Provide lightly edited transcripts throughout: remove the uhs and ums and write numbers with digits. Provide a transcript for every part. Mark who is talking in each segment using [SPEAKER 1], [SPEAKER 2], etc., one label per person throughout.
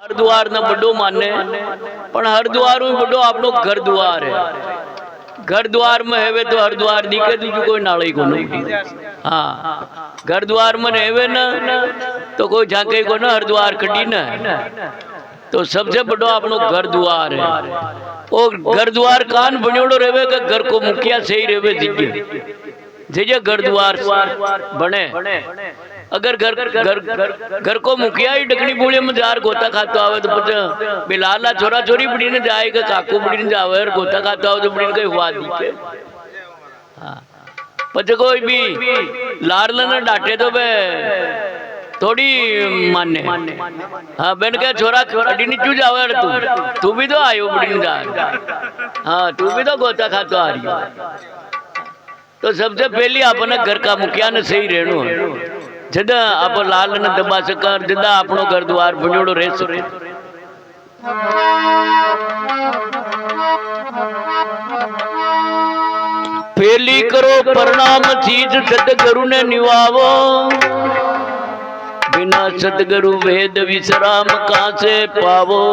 [SPEAKER 1] हरिद्वार न बड़ो माने पण हरिद्वार में बड़ो आपनो घर द्वार है। घर द्वार में हेवे तो हरिद्वार दिखे दूजू कोई नाले को नहीं। हाँ घर द्वार में हेवे न तो कोई झांके को न हरिद्वार कटी न। तो सबसे बड़ो अपनो घर द्वार है। वो घर द्वार कान बनियोड़ो रेवे के घर को मुखिया सही रेवे जे घर द्वार बने। अगर घर घर घर को मुखिया ही डकनी बूढ़े में जार गोता खाता आवे तो पच बिलाला छोरा छोरी बड़ी ने जाए के काकू बड़ी ने जावे और गोता खाता हो तो बड़ी ने हुआ दिखे। हाँ पच कोई भी लारला न डांटे तो बे थोड़ी माने। हाँ बहन के छोरा अड़ी नहीं क्यों जावे तू भी तो आयो बड़ी ने जा। हाँ तू भी तो गोता खातो आ रही। तो सबसे पहली अपने घर का मुखिया ने सही रहनो जदा आप लाल ने दबा सकर जदा अपनो घर द्वार बनियोड़ो रह सके। पहली करो प्रणाम चीज सतगुरु ने निवावो बिना सतगुरु वेद विश्राम कहाँ से पावो।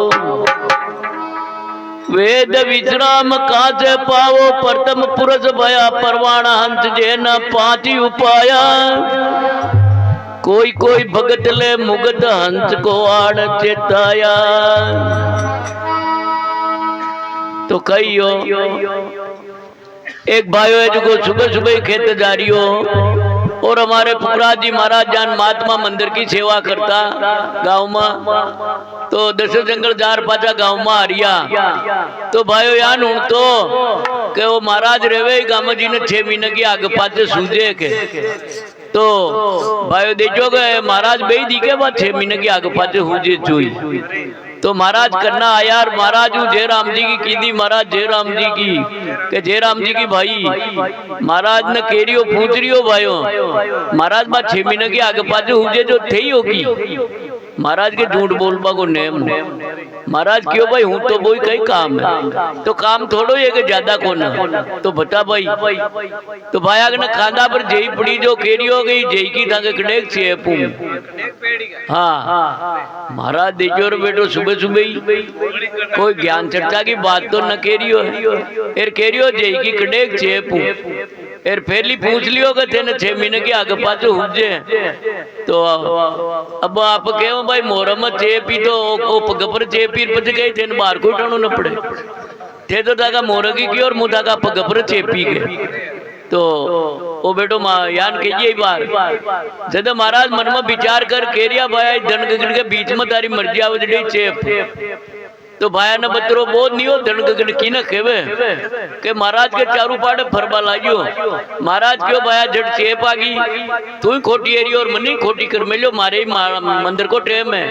[SPEAKER 1] वेद विश्राम कहाँ से पावो प्रथम पुरुष भया परवाना हंस जे न पाती उपाया। कोई कोई भगत ले मुगत हंस को आड़ चेताया। तो कहियो एक भाई है जो सुबह सुबह खेत जा रही हो और हमारे पुखराज जी महाराज जान महात्मा मंदिर की सेवा करता गांव में। तो दशरथ जंगल जार पाचा गांव में आ रिया तो भाइयों यान हूं तो के वो महाराज रेवे गामा जी ने 6 महीने की आगे पाचे सूझे के। तो भाइयों देखो गए महाराज बही दिखे बात 6 महीने की आगे पाचे हुजे चुई। तो महाराज करना आया और महाराज जय राम जी की कीदी महाराज जय राम जी की के जय राम जी की भाई महाराज ने केरियो पूछ रियो भाइयों महाराज बात 6 महीने की आगे पाचे हुजे जो थे ही होगी। महाराज के झूठ बोलबा को नेम महाराज क्यों भाई हूं तो बोई कई काम है तो काम थोड़ो ये के ज्यादा को ना तो बता भाई। तो भाई आगे न खांदा पर जई पड़ी जो केरी हो गई जई की धागे कड़ेक छे पू। हाँ महाराज देखियो रे बेटो सुबह सुबह ही कोई ज्ञान चर्चा की बात तो न केरियो एर केरियो जई की कड़ेक छे पू एर पहली पूछ लियो के थे 6 महीने के आगे पाछे हुजे। तो अब आप कहो भाई मोरम चेपी तो ओ पगपर चेपी पच गई थे बाहर को उठानो न पड़े थे तो ताका मोरगी की और मुदा का पगपर चेपी के। तो ओ बेटो यान कहिए बार जद महाराज मन में विचार कर केरिया भाई धन गगन के बीच में तारी मर्जी आवे जड़ी चेप। तो भाया न बतरो बहुत नहीं हो धन गगन की न खेवे के महाराज के चारू पाड़े फरबा लागियो। महाराज क्यों भाया जड़ चेप आ गई तू ही खोटी एरी और मनी खोटी कर मिलो मारे ही मंदिर को टेम है।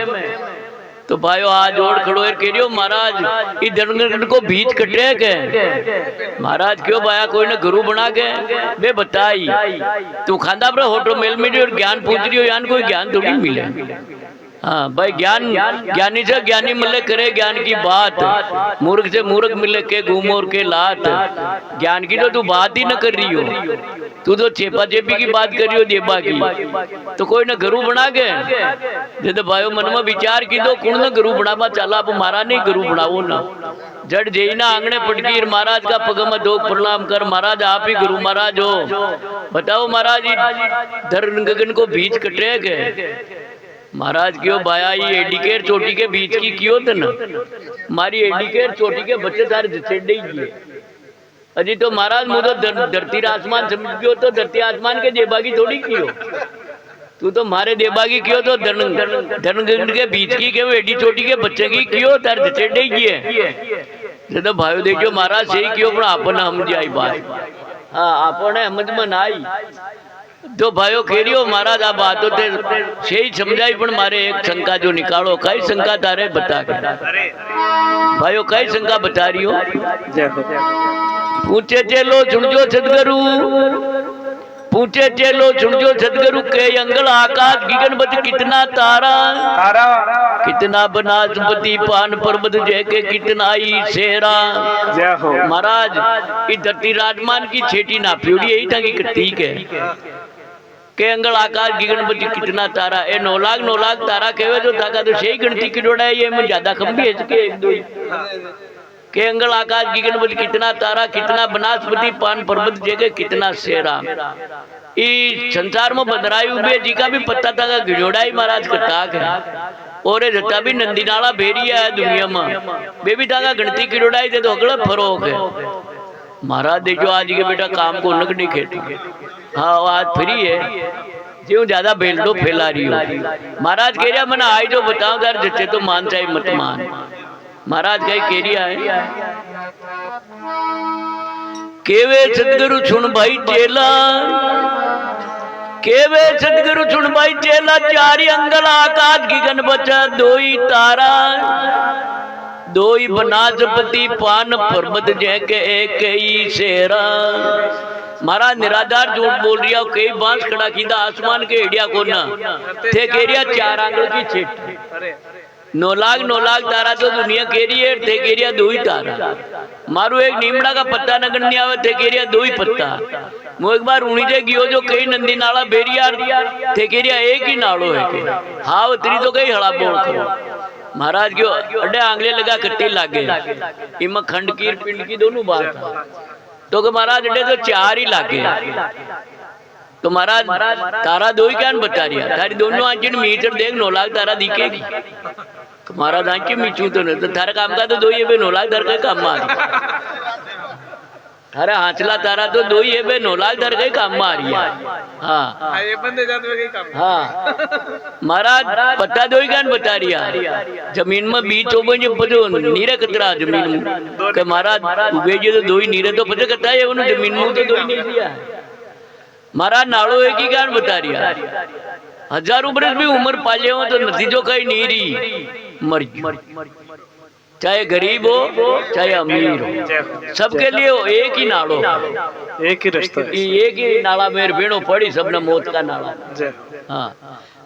[SPEAKER 1] तो भाइयों आज जोड़ खड़ो है कह रही महाराज ये धन को बीच कटे के महाराज क्यों भाया कोई ने गुरु बना के बे बताई तू खांदा पर होटो मेल में और ज्ञान पूछ रही हो यान कोई ज्ञान थोड़ी मिले। हाँ भाई ज्ञान ज्ञानी से ज्ञानी मिले करे ज्ञान की बात मूर्ख से मूर्ख मिले के घूमोर के लात। ज्ञान की तो तू बात ही न कर रही हो तू तो चेपा चेपी की बात कर रही हो देबा की। तो कोई न गुरु बना के जब भाइयों मन में विचार की तो कौन न गुरु बनावा चला अब मारा नहीं गुरु बनावो ना जड़ जई ना आंगने पटकी महाराज का पग में दो प्रणाम कर महाराज आप ही गुरु महाराज हो। बताओ महाराज धर्म गगन को बीच कटे के महाराज क्यों भाया ये एडिकेर चोटी के बीच की क्यों थे ना मारी एडिकेर चोटी के बच्चे सारे जचेडे ही अजी तो महाराज मुझे धरती आसमान समझ गयो तो धरती आसमान के देबागी थोड़ी क्यों तू तो मारे देबागी क्यों तो धन के बीच की के एडी चोटी के बच्चे की क्यों तार जचेडे ही है। तो भाई देखियो महाराज सही क्यों पण आपने समझ आई बात। हाँ आपने समझ में ना आई तो भाइयों खेरियो महाराज आप बातों थे सही समझाई पण मारे एक शंका जो निकालो कई शंका तारे बता के भाइयों कई शंका बता रही हो। पूछे चलो सुनजो सदगुरु पूछे चलो सुनजो सदगुरु के अंगल आकाश गिगनपति कितना तारा कितना बनास्पति पान पर्वत जय के कितना ही सेहरा। महाराज ये धरती राजमान की छेटी ना प्यूड़ी यही था कि ठीक है के अंगल आकाश की गणपति कितना तारा, ए 9 लाख तारा कहवे जो ताका तो सही गिनती की डोड़ा है, ये में ज्यादा कम भी है इसके एक दो के अंगल आकाश की गणपति कितना तारा, कितना बनास्पति पान पर्वत जगह, कितना शेरा। इस संसार में बदराई उबे जी का भी पता था का गिड़ोड़ाई महाराज का ताक है, और जता भी नंदी नाला भेड़िया है दुनिया में बेबी ताका गणती गिड़ोड़ाई दे तो अगला फरोक है। महाराज देखो आज के बेटा काम को उनक नहीं खेती, हाँ आज फ्री है जो ज्यादा बेलडो फैला रही हो। महाराज कह रहा मैंने आई जो बताओ यार जच्चे तो मान चाहे मत मान। महाराज कही कह रहा है केवे सदगुरु सुन भाई चेला, केवे सदगुरु सुन भाई चेला, चारी अंगल आकाश की गण बचा, दोई तारा दोई बनास्पति पान पर्वत जैके एक ही शेरा। महाराज निराधार झूठ बोल रिया, कई बांस खड़ा कीदा आसमान के एडिया को ना थे कह रिया 4 आंगल की छिट। 9 लाख तारा तो दुनिया कह रही है, थे कह रिया 2 ही तारा। मारू एक नीमड़ा का पत्ता नगन नहीं आवे, थे कह रिया 2 ही पत्ता। मो एक बार उड़ी जे गियो जो कई नंदी नाला बेरिया थे कह रिया 1 ही नालो है के, हाँ उतरी तो कई हड़ा बोल करो। महाराज क्यों अड्डे आंगले लगा कट्टी लागे, इमा खंड की पिंड की दोनों बात तो कि महाराज अड्डे तो 4 ही लागे। तो महाराज तारा 2 ही क्या बता रिया, तारी दोनों आंचन मीटर देख 9 लाख तारा दिखेगी। तो महाराज आंची मीचू तो नहीं, तो थारा काम का तो 2 ही है 9 लाख दर के काम मार थारा हाथला तारा तो 2 ही है 9 लाख दर के काम मारी। हाँ
[SPEAKER 2] ये बंदे जाते हुए काम।
[SPEAKER 1] हाँ महाराज पता 2 ही क्या बता रिया, जमीन में बीच हो गए पतो नीरे कतरा जमीन में के महाराज उगे जो 2 ही नीरे तो पता कता है उन्होंने जमीन में तो 2 ही नहीं दिया। महाराज नाड़ो एक ही क्या बता रिया, 1000 बरस भी उम्र पाले हो तो नतीजों कहीं नहीं रही मर, चाहे गरीब हो चाहे अमीर हो, सबके लिए एक ही नाड़ो,
[SPEAKER 2] एक ही रास्ता,
[SPEAKER 1] एक ही नाला मेरे भेड़ो पड़ी सबने मौत का नाला। हाँ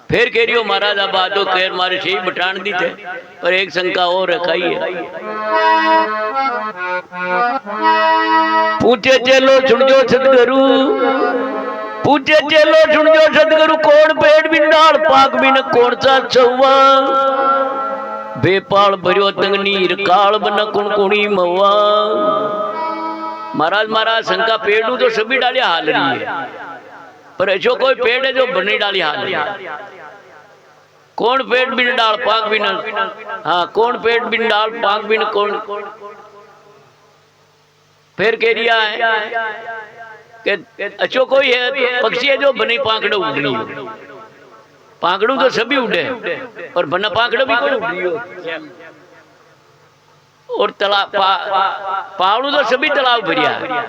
[SPEAKER 1] फिर कह रही हो महाराज अब बातों खैर मारे से ही बटान दी थे, पर एक शंका और रखाई है। पूछे चलो सुन जो सदगुरु, पूछे चलो सुन जो सदगुरु, कौन पेड़ बिंडाल पाक बिन कौन सा चौवा, बेपाल भरियो तंग नीर काल बन कुणकुणी मवा। महाराज शंका पेड़ तो सभी डालिया हाल रही है, पर ऐसो कोई पेड़ है जो बनी डाली हाल रही है। कौन पेड़ बिन डाल पाक बिन, हाँ कौन पेड़ बिन डाल पाक बिन कौन। फिर कह रिया है कि अच्छो कोई है पक्षी है जो बनी पाकड़ो उड़नी हो, पाकड़ू तो सभी उड़े और बना पाकड़ो भी कोई उड़ी हो, और तालाब पावड़ू तो सभी तालाब भरिया है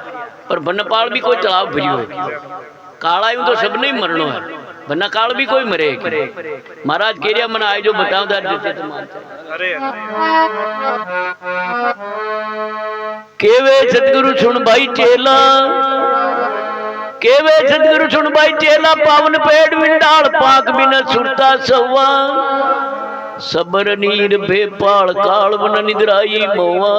[SPEAKER 1] और बना पाल भी कोई तालाब भरी हो। काला यूं तो सब नहीं मरनो है, बना काल भी कोई मरे। महाराज कह रिया मना आए जो बताओ दार जैसे केवे सतगुरु सुन भाई चेला, केवे सतगुरु सुन भाई चेला, पावन पेड़ विंडाल पाक बिन सुरता सवा, सबर नीर बेपाल काल बन निद्राई मोवा।